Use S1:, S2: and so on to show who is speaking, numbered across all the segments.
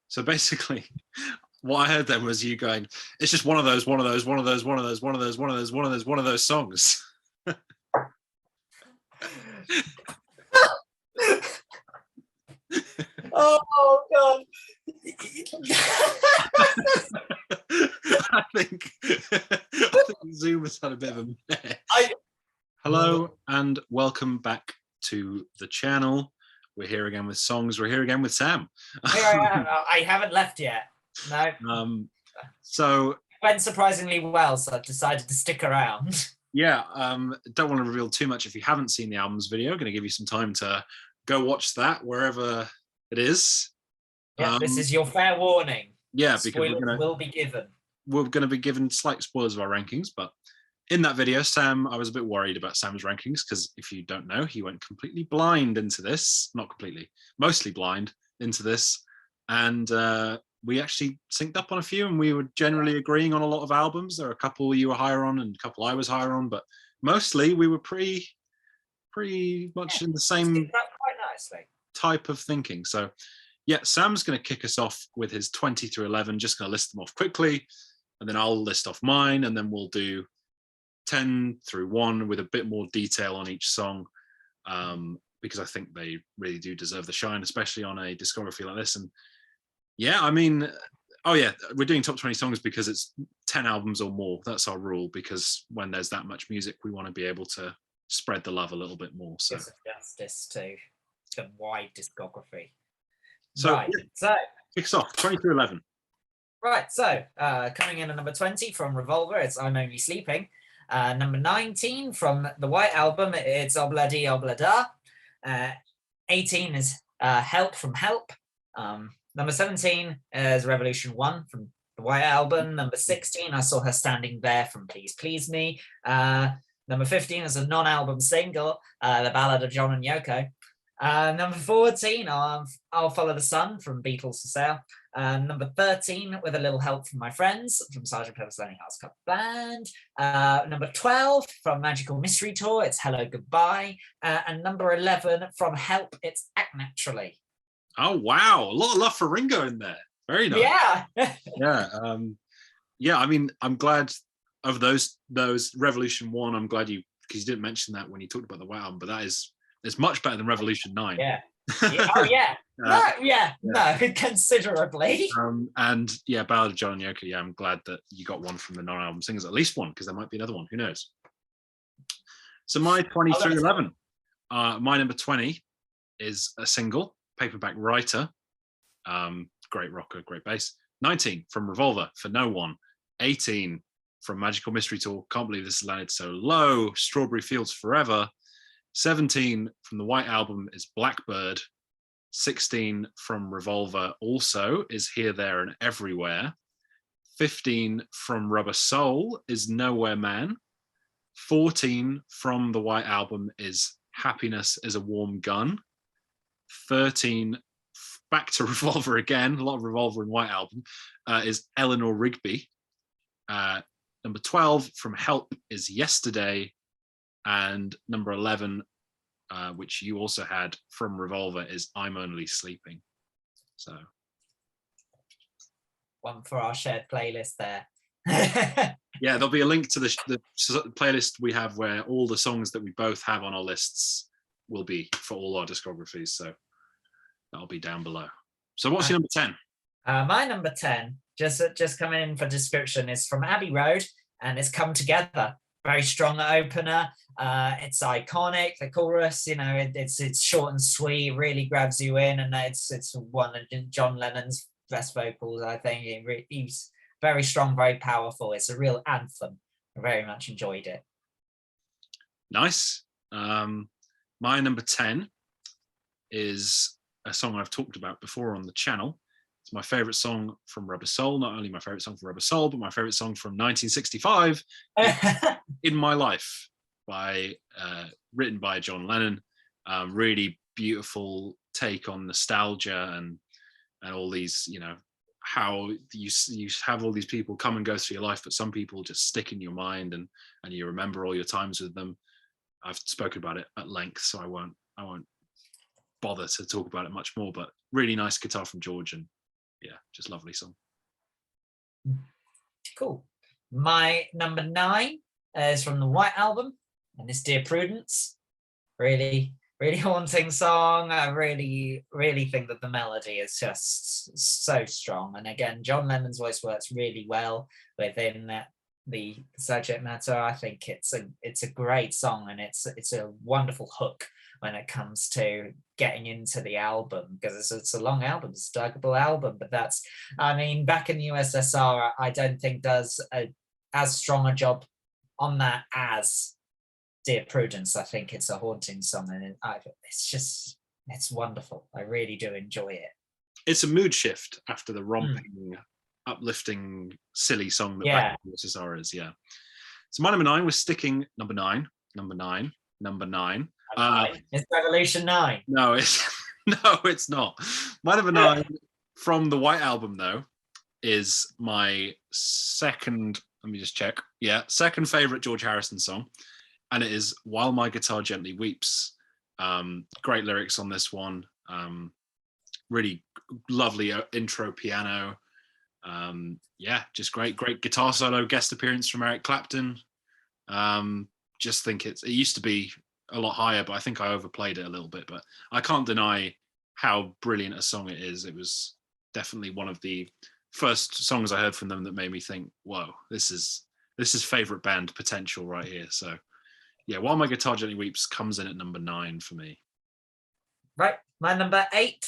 S1: So basically, what I heard then was you going, it's just one of those songs.
S2: Oh God.
S1: I think Zoom has had a bit of a mess. Hello and welcome back to the channel. We're here again with songs. We're here again with Sam.
S2: I haven't left yet. No.
S1: So
S2: it went surprisingly well, so I've decided to stick around.
S1: Yeah, don't want to reveal too much if you haven't seen the albums video. Going to give you some time to go watch that wherever it is.
S2: Yeah, this is your fair warning.
S1: Yeah,
S2: because will be given.
S1: We're going to be given slight spoilers of our rankings, but in that video, Sam, I was a bit worried about Sam's rankings because if you don't know, he went completely blind into this. Not completely, mostly blind into this, and we actually synced up on a few, and we were generally agreeing on a lot of albums. There are a couple you were higher on and a couple I was higher on, but mostly we were pretty much in the same
S2: quite nicely.
S1: type of thinking. So yeah, Sam's going to kick us off with his 20 through 11, just going to list them off quickly, and then I'll list off mine, and then we'll do 10 through 1 with a bit more detail on each song, because I think they really do deserve the shine, especially on a discography like this. And yeah, I mean, oh yeah, we're doing top 20 songs because it's 10 albums or more. That's our rule, because when there's that much music, we want to be able to spread the love a little bit more. So
S2: justice to the wide discography.
S1: So,
S2: right,
S1: yeah,
S2: so
S1: kicks off 20 through 11.
S2: Right, so coming in at number 20 from Revolver, it's I'm Only Sleeping. Number 19 from the White Album, it's Obla Di Obla Da. 18 is Help from Help. Number 17 is Revolution 1 from the White Album. Number 16, I Saw Her Standing There from Please Please Me. Number 15 is a non-album single, The Ballad of John and Yoko. Number 14, I'll Follow the Sun from Beatles for Sale. Number 13, With a Little Help from My Friends from Sgt. Pepper's Lonely Hearts Club Band. Number 12, from Magical Mystery Tour, it's Hello Goodbye. And number 11, from Help, it's Act Naturally.
S1: Oh wow, a lot of love for Ringo in there. Very nice.
S2: Yeah.
S1: Yeah, I mean, I'm glad of those Revolution 1. I'm glad because you didn't mention that when you talked about the White Album, but it's much better than Revolution 9.
S2: Yeah. Oh yeah. No, considerably.
S1: And yeah, Ballad of John and Yoko. Yeah, I'm glad that you got one from the non-album singers, at least one, because there might be another one. Who knows? So my 20 through 11. My number 20 is a single, Paperback Writer. Great rocker, great bass. 19 from Revolver, For No One. 18 from Magical Mystery Tour, Can't Believe This Has Landed So Low, Strawberry Fields Forever. 17 from the White Album is Blackbird. 16 from Revolver also is Here, There and Everywhere. 15 from Rubber Soul is Nowhere Man. 14 from the White Album is Happiness is a Warm Gun. 13, back to Revolver again, a lot of Revolver and White Album, is Eleanor Rigby. Number 12 from Help is Yesterday. And number 11, which you also had from Revolver, is I'm Only Sleeping. So
S2: one for our shared playlist there.
S1: Yeah, there'll be a link to the playlist we have where all the songs that we both have on our lists will be for all our discographies. So that'll be down below. So what's your number 10?
S2: My number 10, just coming in for description, is from Abbey Road, and it's Come Together. Very strong opener. It's iconic. The chorus, it's short and sweet, really grabs you in, and it's one of John Lennon's best vocals, I think. He's very strong, very powerful. It's a real anthem. I very much enjoyed it.
S1: Nice. My number 10 is a song I've talked about before on the channel. It's my favorite song from Rubber Soul. Not only my favorite song from Rubber Soul, but my favorite song from 1965, In My Life, written by John Lennon. Really beautiful take on nostalgia and all these, how you have all these people come and go through your life, but some people just stick in your mind and you remember all your times with them. I've spoken about it at length, so I won't bother to talk about it much more, but really nice guitar from George, and yeah, just lovely song.
S2: Cool. My number 9 is from the White Album, and it's Dear Prudence. Really, really haunting song. I really, really think that the melody is just so strong. And again, John Lennon's voice works really well within the subject matter. I think it's a great song, and it's a wonderful hook when it comes to getting into the album, because it's a long album, it's a stackable album. But that's, I mean, Back in the USSR, I don't think does as strong a job on that as Dear Prudence. I think it's a haunting song, and it's wonderful. I really do enjoy it.
S1: It's a mood shift after the romping, uplifting, silly song that Back in the USSR is. Yeah. So my number 9 was sticking number 9.
S2: It's Revolution 9.
S1: No, it's not. My number 9 from the White Album, though, is my second. Let me just check. Yeah, second favorite George Harrison song, and it is "While My Guitar Gently Weeps." Great lyrics on this one. Really lovely intro piano. Yeah, just great guitar solo, guest appearance from Eric Clapton. Just think it used to be a lot higher, but I think I overplayed it a little bit. But I can't deny how brilliant a song it is. It was definitely one of the first songs I heard from them that made me think, whoa, this is favorite band potential right here. So yeah, While My Guitar Gently Weeps comes in at number 9 for me.
S2: Right, my number 8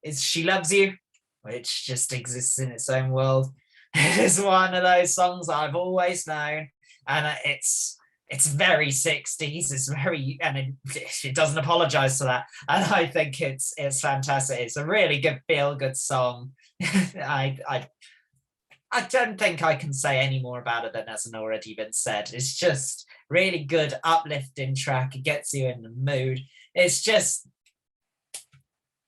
S2: is She Loves You, which just exists in its own world. It is one of those songs I've always known, and it's very 60s. It's very, and it doesn't apologize for that. And I think it's fantastic. It's a really good feel-good song. I don't think I can say any more about it than hasn't already been said. It's just really good, uplifting track. It gets you in the mood. It's just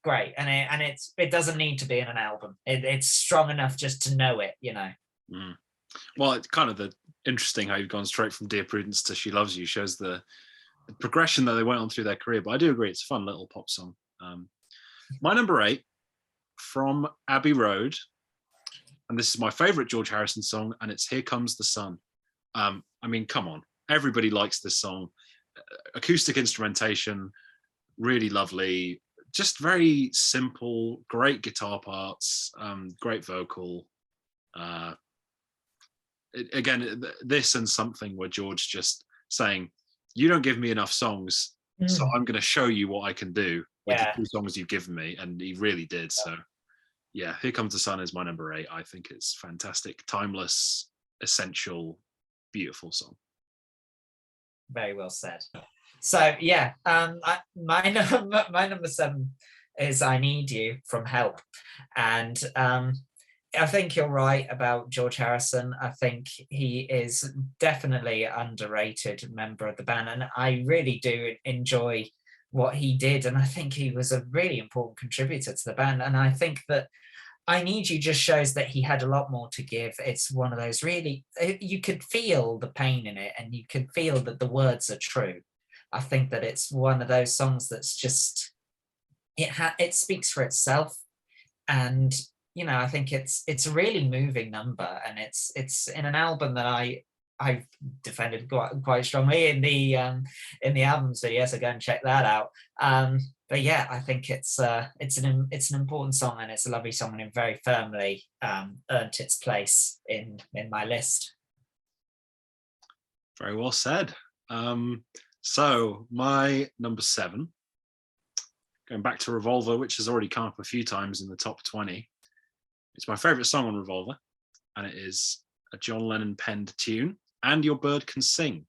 S2: great, and it doesn't need to be in an album. It's strong enough just to know it, you know.
S1: Well, it's kind of interesting how you've gone straight from Dear Prudence to She Loves You. Shows the progression that they went on through their career. But I do agree, it's a fun little pop song. My number 8 from Abbey Road, and this is my favorite George Harrison song, and it's Here Comes the Sun. I mean, come on, everybody likes this song. Acoustic instrumentation, really lovely, just very simple, great guitar parts, great vocal. Again, this and Something were George just saying, you don't give me enough songs, so I'm going to show you what I can do with the 2 songs you've given me. And he really did. So yeah, Here Comes the Sun is my number 8. I think it's fantastic, timeless, essential, beautiful song.
S2: Very well said. So yeah, my number 7 is I Need You from Help. And I think you're right about George Harrison. I think he is definitely an underrated member of the band, and I really do enjoy what he did, and I think he was a really important contributor to the band. And I think that I Need You just shows that he had a lot more to give. It's one of those really, you could feel the pain in it, and you can feel that the words are true. I think that it's one of those songs that's just, it speaks for itself. And you know, I think it's a really moving number, and it's in an album that I've defended quite strongly in the albums video, so go and check that out. But yeah, I think it's an important song, and it's a lovely song, and it very firmly earned its place in my list.
S1: Very well said. So my number 7, going back to Revolver, which has already come up a few times in the top 20. It's my favorite song on Revolver, and it is a John Lennon penned tune, And Your Bird Can Sing,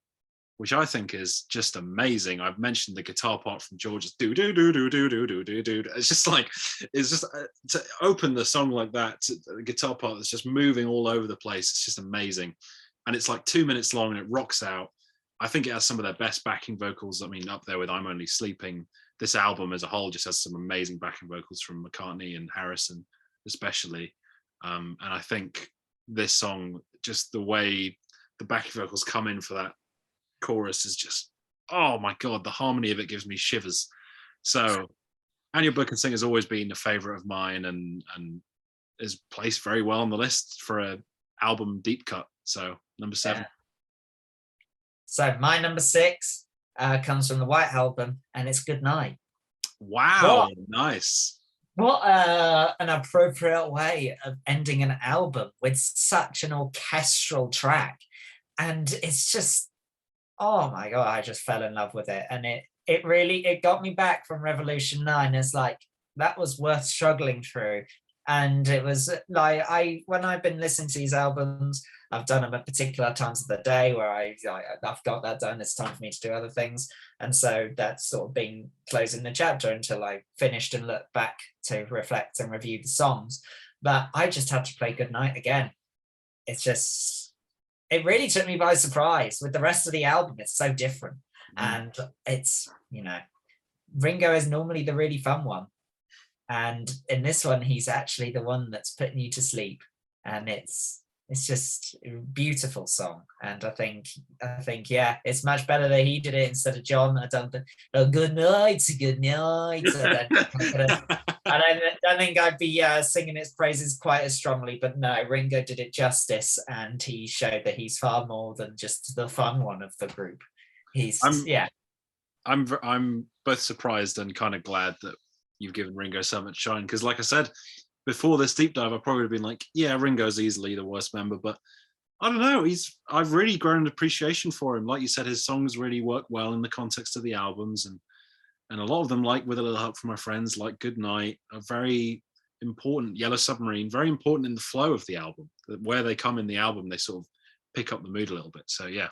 S1: which I think is just amazing. I've mentioned the guitar part from George's do do do do do do do do do. It's just to open the song like that, the guitar part that's just moving all over the place. It's just amazing, and it's like 2 minutes long, and it rocks out. I think it has some of their best backing vocals. I mean, up there with I'm Only Sleeping. This album as a whole just has some amazing backing vocals from McCartney and Harrison, especially. And I think this song, just the way the backing vocals come in for that chorus is just, oh my God, the harmony of it gives me shivers. So And Your Book and Sing has always been a favorite of mine, and is placed very well on the list for a album deep cut. So number 7.
S2: Yeah. So my number 6 comes from the White Album, and it's Good Night.
S1: Wow, nice.
S2: What an appropriate way of ending an album with such an orchestral track. And it's just, oh my God, I just fell in love with it. And it really got me back from Revolution 9. It's like, that was worth struggling through. And it was like, when I've been listening to these albums, I've done them at particular times of the day where I've got that done. It's time for me to do other things. And so that's sort of been closing the chapter until I finished and looked back to reflect and review the songs. But I just had to play Goodnight again. It's just, it really took me by surprise. With the rest of the album, it's so different. And it's, Ringo is normally the really fun one. And in this one, he's actually the one that's putting you to sleep. And it's just a beautiful song. And I think, yeah, it's much better that he did it instead of John. I don't think, oh, good night. I don't think I'd be singing its praises quite as strongly, but no, Ringo did it justice, and he showed that he's far more than just the fun one of the group.
S1: I'm both surprised and kind of glad that you've given Ringo so much shine, because like I said before this deep dive, I've probably been like, yeah, Ringo's easily the worst member, but I don't know, I've really grown an appreciation for him. Like you said, his songs really work well in the context of the albums, and a lot of them, like With a Little Help from My Friends, like Good Night, are very important. Yellow Submarine, very important in the flow of the album. Where they come in the album, they sort of pick up the mood a little bit. So yeah.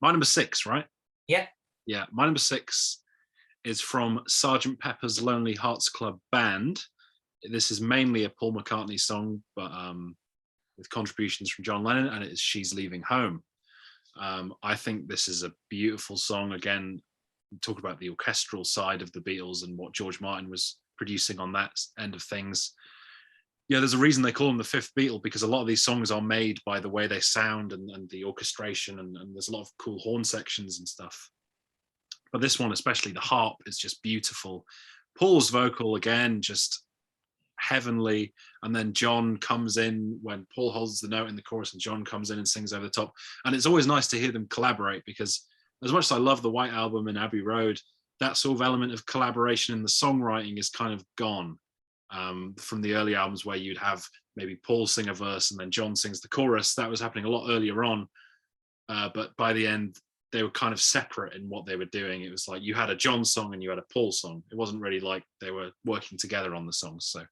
S1: My number 6, right?
S2: Yeah.
S1: My number 6 is from Sgt. Pepper's Lonely Hearts Club Band. This is mainly a Paul McCartney song, but with contributions from John Lennon, and it is She's Leaving Home. I think this is a beautiful song. Again, talk about the orchestral side of the Beatles and what George Martin was producing on that end of things. Yeah, there's a reason they call him the fifth Beatle, because a lot of these songs are made by the way they sound and the orchestration, and there's a lot of cool horn sections and stuff. But this one, especially the harp, is just beautiful. Paul's vocal, again, just heavenly. And then John comes in when Paul holds the note in the chorus, and John comes in and sings over the top. And it's always nice to hear them collaborate, because as much as I love the White Album and Abbey Road, that sort of element of collaboration in the songwriting is kind of gone from the early albums, where you'd have maybe Paul sing a verse and then John sings the chorus. That was happening a lot earlier on. But by the end, they were kind of separate in what they were doing. It was like you had a John song and you had a Paul song. It wasn't really like they were working together on the songs. So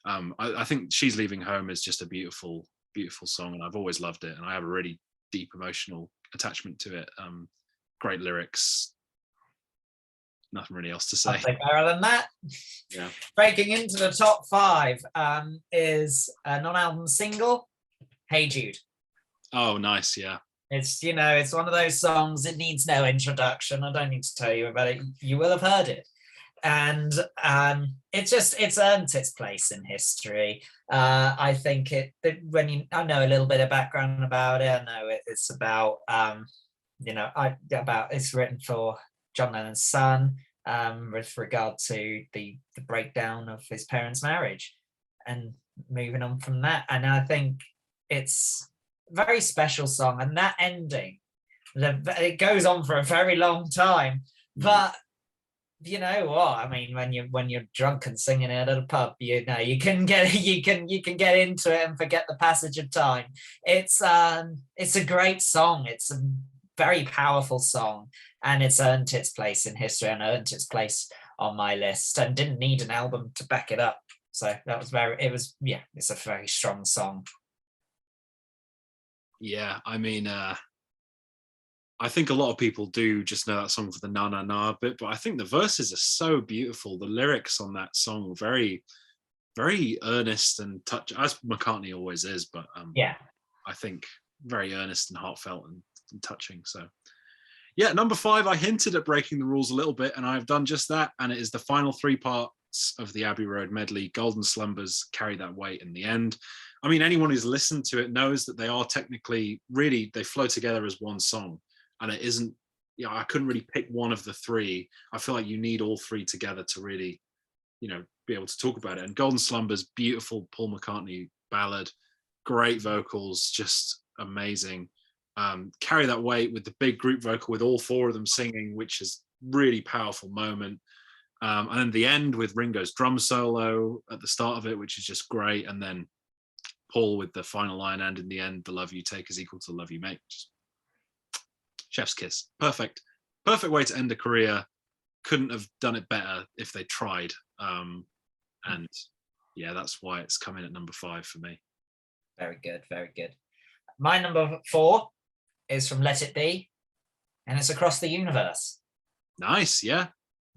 S1: I think She's Leaving Home is just a beautiful, beautiful song, and I've always loved it. And I have a really deep emotional attachment to it. Great lyrics. Nothing really else to say.
S2: Nothing better than that.
S1: Yeah.
S2: Breaking into the top 5 is a non-album single, Hey Jude.
S1: Oh, nice. Yeah.
S2: It's, it's one of those songs, it needs no introduction. I don't need to tell you about it. You will have heard it. And it's earned its place in history. I think I know a little bit of background about it. I know it's about, it's written for John Lennon's son, with regard to the breakdown of his parents' marriage, and moving on from that. And I think it's a very special song, and that ending, it goes on for a very long time. But you know what? I mean, when you're drunk and singing it at a pub, you can get into it and forget the passage of time. It's a great song. It's a very powerful song, and it's earned its place in history and earned its place on my list, and didn't need an album to back it up. So it's a very strong song.
S1: Yeah, I mean, I think a lot of people do just know that song for the na na na bit, but I think the verses are so beautiful. The lyrics on that song are very, very earnest and touch, as McCartney always is, but I think very earnest and heartfelt and touching. So yeah, number 5, I hinted at breaking the rules a little bit, and I've done just that, and it is the final 3 parts of the Abbey Road medley. Golden Slumbers carry that weight in the end. I mean, anyone who's listened to it knows that they are technically really, they flow together as one song, and it isn't, I couldn't really pick one of the 3. I feel like you need all 3 together to really be able to talk about it. And Golden Slumbers, beautiful Paul McCartney ballad, great vocals, just amazing. Carry that weight with the big group vocal with all four of them singing, which is really powerful moment. And then the end with Ringo's drum solo at the start of it, which is just great. And then Paul with the final line, and in the end, the love you take is equal to the love you make. Just chef's kiss. Perfect way to end a career. Couldn't have done it better if they tried. And yeah, that's why it's coming at number 5 for me.
S2: Very good, very good. My number 4 is from Let It Be, and it's Across the Universe.
S1: Nice, yeah.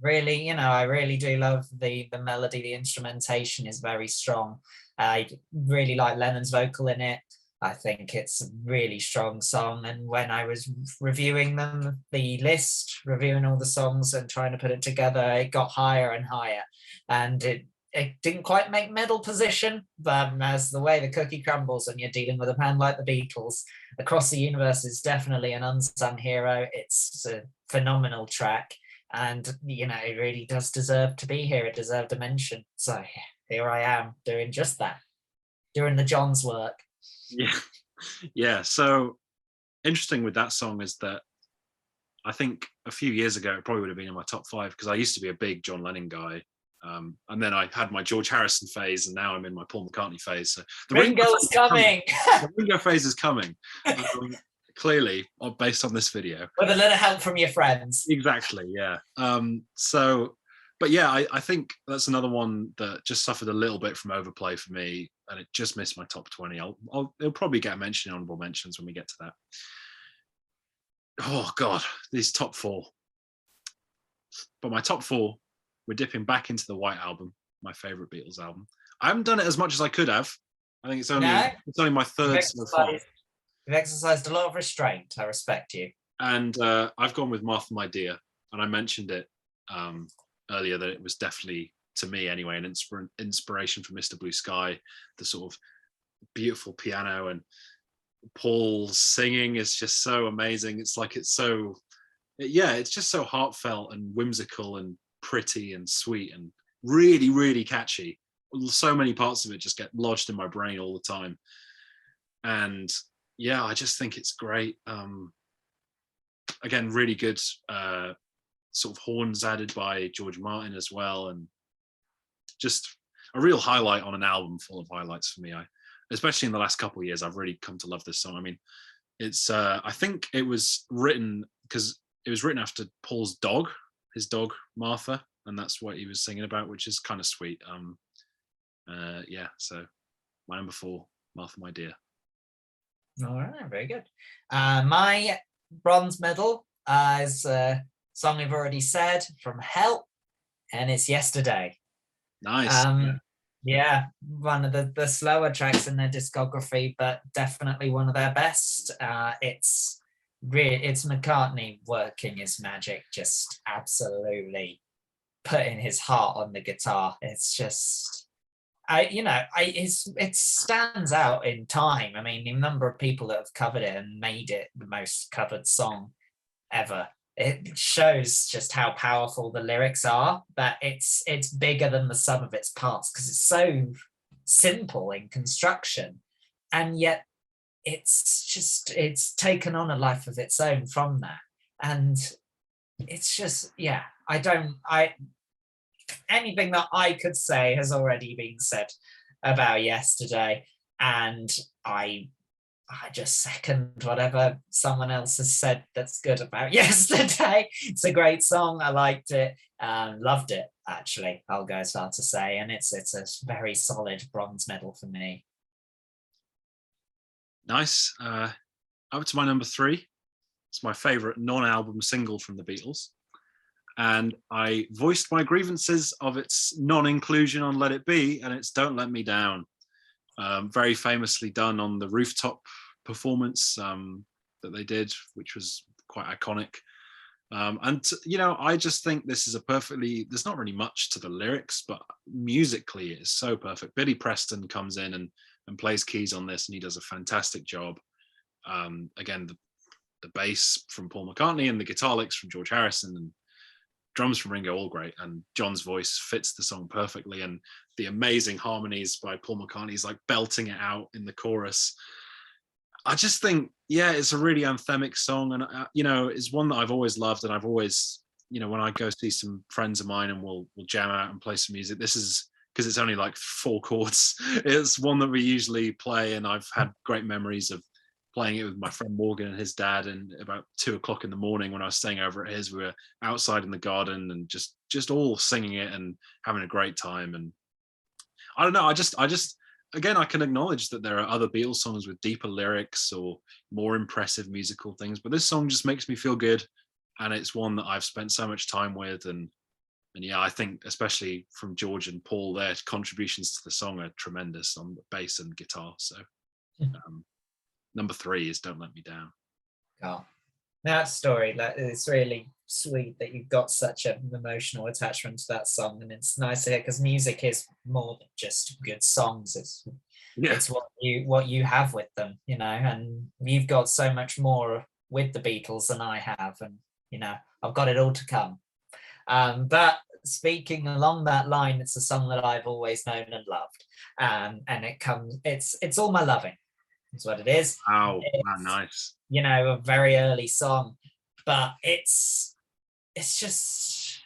S2: Really, I really do love the melody. The instrumentation is very strong. I really like Lennon's vocal in it. I think it's a really strong song. And when I was reviewing the list, reviewing all the songs and trying to put it together, it got higher and higher. And it didn't quite make middle position, but as the way the cookie crumbles and you're dealing with a band like the Beatles, Across the Universe is definitely an unsung hero. It's a phenomenal track. And, it really does deserve to be here. It deserved a mention. So here I am doing just that, doing the John's work.
S1: Yeah. So interesting with that song is that I think a few years ago, it probably would have been in my top 5 because I used to be a big John Lennon guy. And then I had my George Harrison phase, and now I'm in my Paul McCartney phase. So the
S2: Ringo's coming.
S1: The Ringo phase is coming. Clearly, based on this video,
S2: with a little help from your friends.
S1: Exactly, yeah. But yeah, I think that's another one that just suffered a little bit from overplay for me, and it just missed my top 20. It'll probably get a mention in honorable mentions when we get to that. Oh God, these top 4. But my top 4, we're dipping back into the White Album, my favorite Beatles album. I haven't done it as much as I could have. I think it's only my third so far.
S2: You've exercised a lot of restraint. I respect you.
S1: And I've gone with Martha, My Dear, and I mentioned it earlier that it was definitely, to me anyway, an inspiration for Mr. Blue Sky. The sort of beautiful piano and Paul's singing is just so amazing. It's just so heartfelt and whimsical and pretty and sweet and really, really catchy. So many parts of it just get lodged in my brain all the time. And yeah, I just think it's great. Again, really good sort of horns added by George Martin as well, and just a real highlight on an album full of highlights for me. Especially in the last couple of years, I've really come to love this song. I mean, it's I think it was written after Paul's dog, his dog Martha, and that's what he was singing about, which is kind of sweet. Yeah, so my number 4, Martha, My Dear.
S2: All right, very good. My bronze medal is a song we've already said, from Help, and it's Yesterday.
S1: Nice.
S2: Yeah, one of the slower tracks in their discography, but definitely one of their best. It's McCartney working his magic, just absolutely putting his heart on the guitar. It's just, it stands out in time. I mean, the number of people that have covered it and made it the most covered song ever. It shows just how powerful the lyrics are, that it's bigger than the sum of its parts, because it's so simple in construction, and yet it's taken on a life of its own from that. And it's just, yeah, anything that I could say has already been said about Yesterday, and I just second whatever someone else has said that's good about Yesterday. It's a great song. I liked it, loved it, actually, I'll go as far to say, and it's a very solid bronze medal for me.
S1: Nice. Up to my number 3. It's my favorite non-album single from the Beatles. And I voiced my grievances of its non-inclusion on Let It Be, and it's Don't Let Me Down. Very famously done on the rooftop performance that they did, which was quite iconic. And I just think this is there's not really much to the lyrics, but musically it is so perfect. Billy Preston comes in and plays keys on this, and he does a fantastic job. Again, the bass from Paul McCartney and the guitar licks from George Harrison, and drums from Ringo, all great, and John's voice fits the song perfectly, and the amazing harmonies by Paul McCartney's like belting it out in the chorus. I just think, yeah, it's a really anthemic song, and it's one that I've always loved, and I've always, when I go see some friends of mine and we'll jam out and play some music, this is, because it's only like 4 chords, it's one that we usually play, and I've had great memories of playing it with my friend Morgan and his dad, and about 2:00 in the morning when I was staying over at his, we were outside in the garden and just all singing it and having a great time. And I don't know, I just again, I can acknowledge that there are other Beatles songs with deeper lyrics or more impressive musical things, but this song just makes me feel good, and it's one that I've spent so much time with. And yeah, I think especially from George and Paul, their contributions to the song are tremendous on the bass and guitar. So number 3 is Don't Let Me Down.
S2: Oh, that story, it's really sweet that you've got such an emotional attachment to that song, and it's nice to hear, because music is more than just good songs. It's what you have with them, and you've got so much more with the Beatles than I have, and I've got it all to come. But speaking along that line, it's a song that I've always known and loved, and it's All My Loving is what it is.
S1: Oh, nice.
S2: A very early song, but it's just,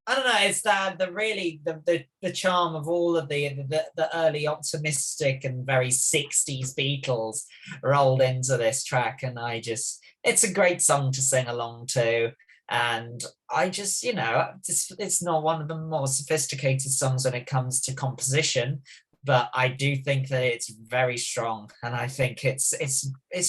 S2: I don't know, it's the charm of all of the early optimistic and very 60s Beatles rolled into this track, and it's a great song to sing along to. And I just, it's not one of the more sophisticated songs when it comes to composition, but I do think that it's very strong, and I think it's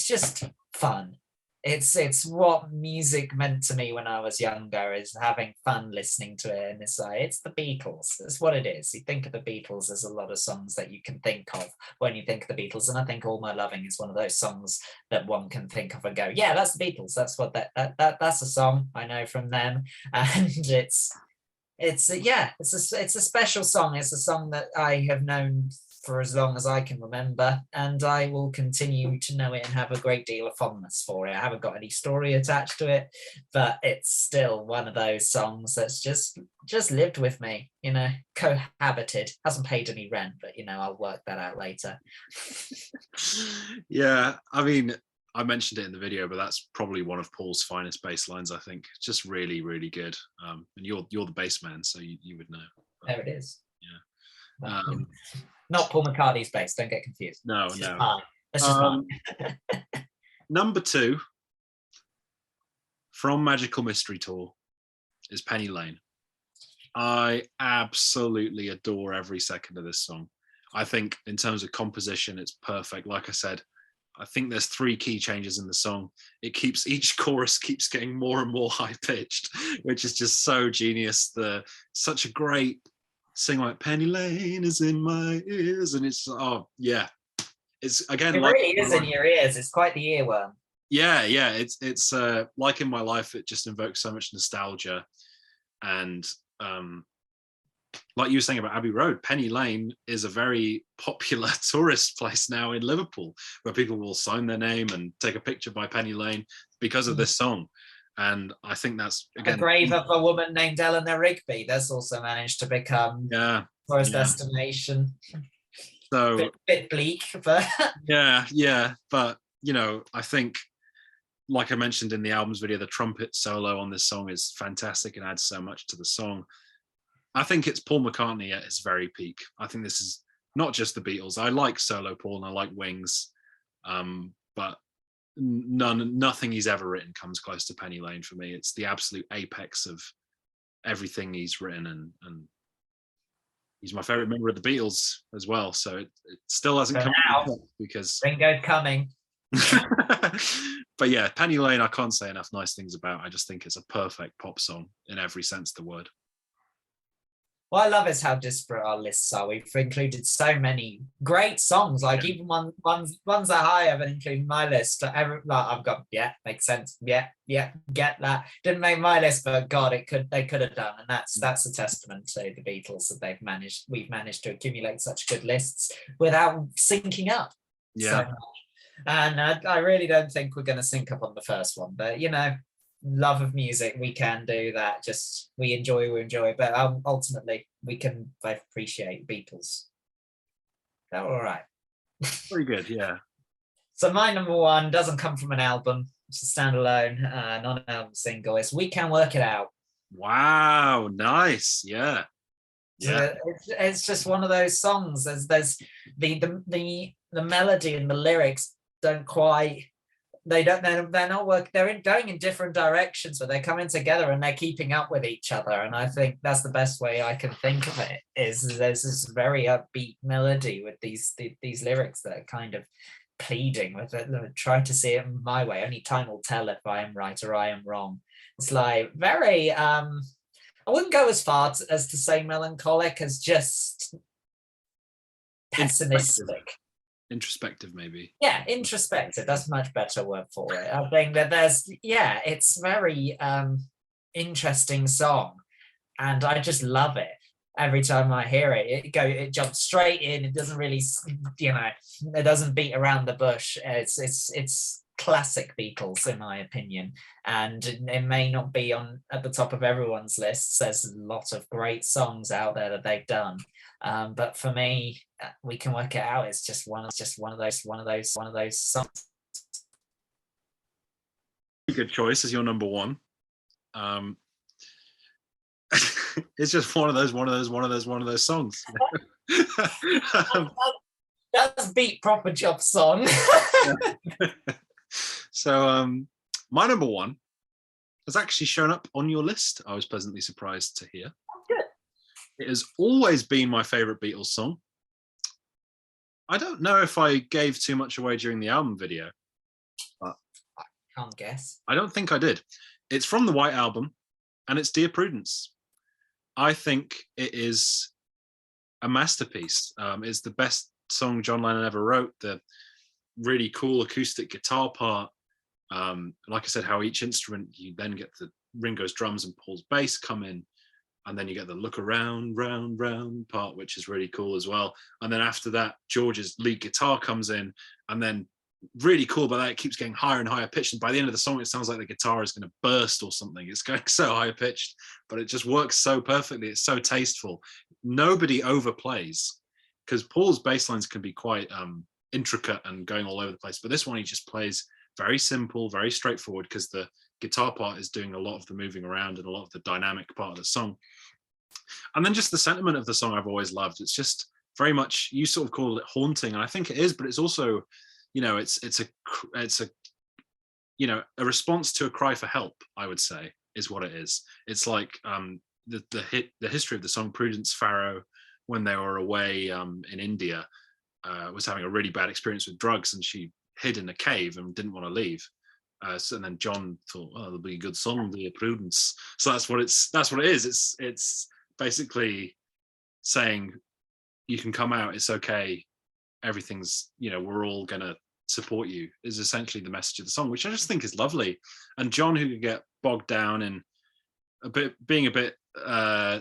S2: just fun. It's what music meant to me when I was younger, is having fun listening to it. And it's the Beatles. That's what it is. You think of the Beatles, there's a lot of songs that you can think of when you think of the Beatles, and I think All My Loving is one of those songs that one can think of and go, yeah, that's the Beatles. That's what that's a song I know from them. And it's a special song. It's a song that I have known for as long as I can remember, and I will continue to know it and have a great deal of fondness for it. I haven't got any story attached to it, but it's still one of those songs that's just lived with me, cohabited. Hasn't paid any rent, but I'll work that out later.
S1: Yeah, I mean, I mentioned it in the video, but that's probably one of Paul's finest bass lines, I think. Just really, really good. And you're the bass man, so you would know. But,
S2: there it is.
S1: Yeah.
S2: Not Paul McCartney's bass, don't get confused.
S1: No.
S2: That's just mine.
S1: Number 2 from Magical Mystery Tour is Penny Lane. I absolutely adore every second of this song. I think in terms of composition, it's perfect. Like I said, I think there's 3 key changes in the song. Each chorus keeps getting more and more high pitched, which is just so genius. Such a great sing, like Penny Lane is in my ears, and it's it's again,
S2: it really is in your ears. It's quite the earworm.
S1: Yeah, it's like In My Life, it just invokes so much nostalgia. And like you were saying about Abbey Road, Penny Lane is a very popular tourist place now in Liverpool, where people will sign their name and take a picture by Penny Lane because of this song. And I think that's, again,
S2: the grave of a woman named Eleanor Rigby. That's also managed to become tourist destination.
S1: So
S2: bit bleak, but
S1: yeah. But I think, like I mentioned in the album's video, the trumpet solo on this song is fantastic and adds so much to the song. I think it's Paul McCartney at his very peak. I think this is not just the Beatles. I like solo Paul and I like Wings, but nothing he's ever written comes close to Penny Lane for me. It's the absolute apex of everything he's written, and he's my favorite member of the Beatles as well. So it still hasn't come out because
S2: Ringo's coming.
S1: But yeah, Penny Lane, I can't say enough nice things about. I just think it's a perfect pop song in every sense of the word.
S2: What I love is how disparate our lists are. We've included so many great songs, like even ones that I haven't included in my list. I've got, makes sense. Yeah, get that. Didn't make my list, but God, they could have done. And that's a testament to the Beatles that we've managed to accumulate such good lists without syncing up.
S1: Yeah.
S2: So much. And I really don't think we're going to sync up on the first one, but love of music, we can do that. Just we enjoy, but ultimately we can both appreciate Beatles. They're all right.
S1: Very good, yeah.
S2: So my number one doesn't come from an album. It's a standalone, non-album single. It's "We Can Work It Out."
S1: Wow, nice, yeah.
S2: So it's just one of those songs. There's the melody and the lyrics don't quite. They're not work. They're going in different directions, but they're coming together and they're keeping up with each other. And I think that's the best way I can think of it. Is there's this very upbeat melody with these lyrics that are kind of pleading with it. Try to see it my way. Only time will tell if I am right or I am wrong. It's like very. I wouldn't go as far as to say melancholic, as just pessimistic.
S1: Introspective, maybe.
S2: Yeah, introspective. That's a much better word for it. I think that it's very interesting song, and I just love it. Every time I hear it, it jumps straight in. It doesn't really, it doesn't beat around the bush. It's classic Beatles, in my opinion, and it may not be at the top of everyone's lists. There's a lot of great songs out there that they've done, but for me, "We Can Work It Out" is just one of those songs.
S1: Good choice as your number one. It's just one of those songs.
S2: That's beat proper job song.
S1: So my number one has actually shown up on your list. I was pleasantly surprised to hear.
S2: Good.
S1: It has always been my favorite Beatles song. I don't know if I gave too much away during the album video, but
S2: I can't guess.
S1: I don't think I did. It's from the White Album, and it's "Dear Prudence." I think it is a masterpiece. It's the best song John Lennon ever wrote. The really cool acoustic guitar part, like I said, how each instrument, you then get the Ringo's drums and Paul's bass come in, and then you get the "look around, round, round" part, which is really cool as well. And then after that, George's lead guitar comes in, and then really cool about that, it keeps getting higher and higher pitched, and by the end of the song it sounds like the guitar is going to burst or something. It's going so high pitched, but it just works so perfectly. It's so tasteful. Nobody overplays, because Paul's bass lines can be quite intricate and going all over the place, but this one he just plays very simple, very straightforward, because the guitar part is doing a lot of the moving around and a lot of the dynamic part of the song. And then just the sentiment of the song I've always loved. It's just very much, you sort of call it haunting, and I think it is, but it's also, it's a response to a cry for help, I would say, is what it is. It's like the history of the song. Prudence Farrow, when they were away in India, was having a really bad experience with drugs, and she hid in a cave and didn't want to leave. And then John thought, "Oh, there'll be a good song, "Dear Prudence." So that's what it is. It's basically saying, you can come out, it's okay, everything's, we're all gonna support you, is essentially the message of the song, which I just think is lovely. And John, who could get bogged down in being a bit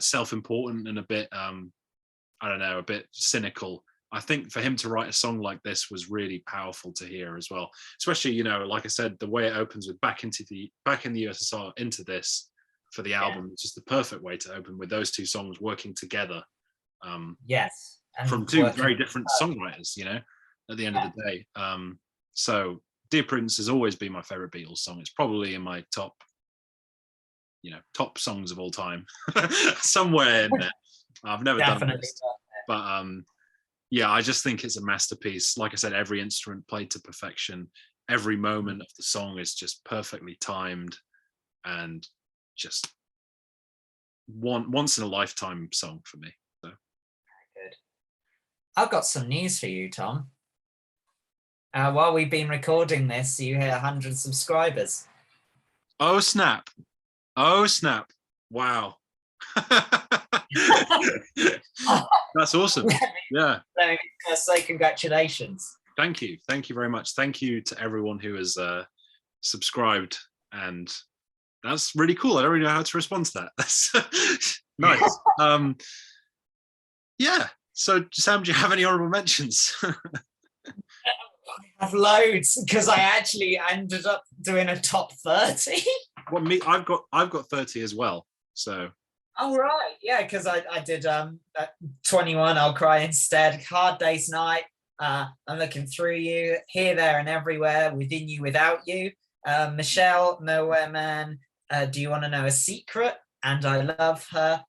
S1: self-important and a bit a bit cynical, I think for him to write a song like this was really powerful to hear as well. Especially, like I said, the way it opens with back in the USSR into this for the album, it's just the perfect way to open, with those two songs working together.
S2: Yes.
S1: From two very different songwriters, at the end of the day. So "Dear Prudence" has always been my favorite Beatles song. It's probably in my top songs of all time, somewhere in there. I've never done this, but I just think it's a masterpiece. Like I said, every instrument played to perfection. Every moment of the song is just perfectly timed, and just once in a lifetime song for me. So.
S2: Good. I've got some news for you, Tom. While we've been recording this, you hit 100 subscribers.
S1: Oh snap! Wow. That's awesome. Yeah.
S2: Let me say congratulations.
S1: Thank you very much. Thank you to everyone who has subscribed, and that's really cool. I don't really know how to respond to that. That's nice. So Sam, do you have any honorable mentions?
S2: I have loads, because I actually ended up doing a top 30.
S1: Well, me, I've got 30 as well. So
S2: Oh right, yeah, because I did 21. I'll cry instead. Hard day's night. I'm looking through you, here, there, and everywhere, within you, without you. Michelle, Nowhere Man. Do you want to know a secret? And I love her.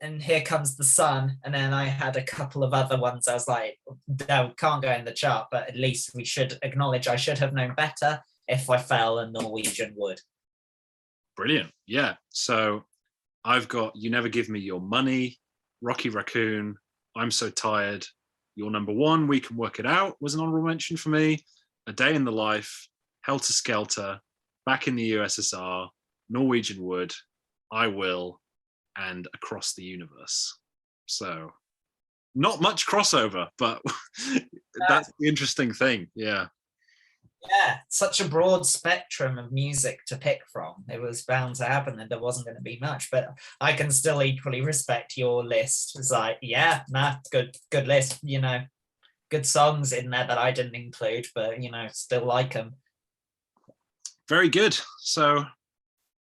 S2: And here comes the sun. And then I had a couple of other ones. I was like, no, can't go in the chart, but at least we should acknowledge I should have known better. If I fell, a Norwegian would.
S1: brilliant. Yeah. So I've got You Never Give Me Your Money, Rocky Raccoon, I'm So Tired, Your Number One, We Can Work It Out was an honorable mention for me. A Day in the Life, Helter Skelter, Back in the USSR, Norwegian Wood, I Will, and Across the Universe. So not much crossover, but that's the interesting thing. Yeah.
S2: Yeah, such a broad spectrum of music to pick from. It was bound to happen that there wasn't going to be much, but I can still equally respect your list. It's like, yeah, nah, good list. Good songs in there that I didn't include, but still like them.
S1: Very good. So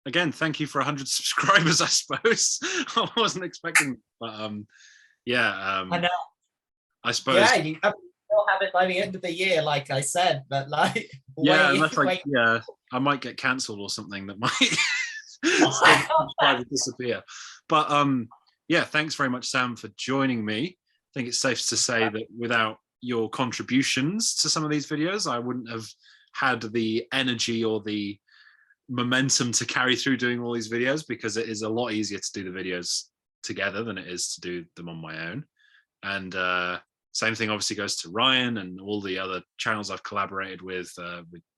S1: again, thank you for 100 subscribers, I suppose. I wasn't expecting, but
S2: I know.
S1: I suppose.
S2: Yeah, you'll have it by the end of the year, like I said, but like,
S1: Yeah,
S2: wait,
S1: unless
S2: wait.
S1: yeah, I might get cancelled or something that might disappear. But yeah, thanks very much, Sam, for joining me. I think it's safe to say that without your contributions to some of these videos, I wouldn't have had the energy or the momentum to carry through doing all these videos, because it is a lot easier to do the videos together than it is to do them on my own. And same thing obviously goes to Ryan and all the other channels I've collaborated with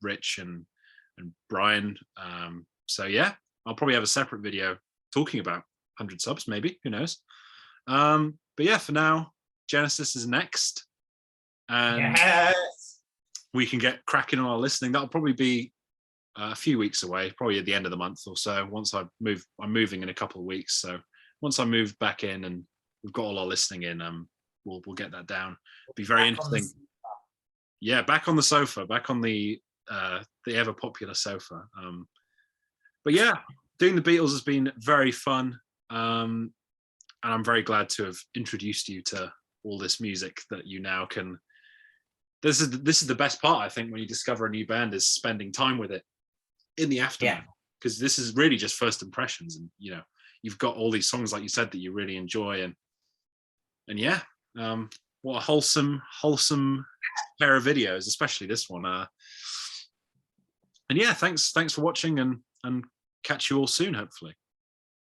S1: Rich and Brian. So yeah, I'll probably have a separate video talking about 100 subs, maybe, who knows. But yeah, for now, Genesis is next, and
S2: Yes.
S1: we can get cracking on our listening. That'll probably be a few weeks away, probably at the end of the month or so. Once I'm moving in a couple of weeks, so once I move back in and we've got all our listening in, we'll get that down. It'll be very interesting. Yeah, back on the sofa, back on the ever popular sofa. But yeah, doing the Beatles has been very fun, and I'm very glad to have introduced you to all this music that you now can. This is the best part, I think, when you discover a new band, is spending time with it in the aftermath, because this is really just first impressions, and you've got all these songs, like you said, that you really enjoy, and yeah, what a wholesome pair of videos, especially this one. And yeah, thanks for watching, and catch you all soon, hopefully.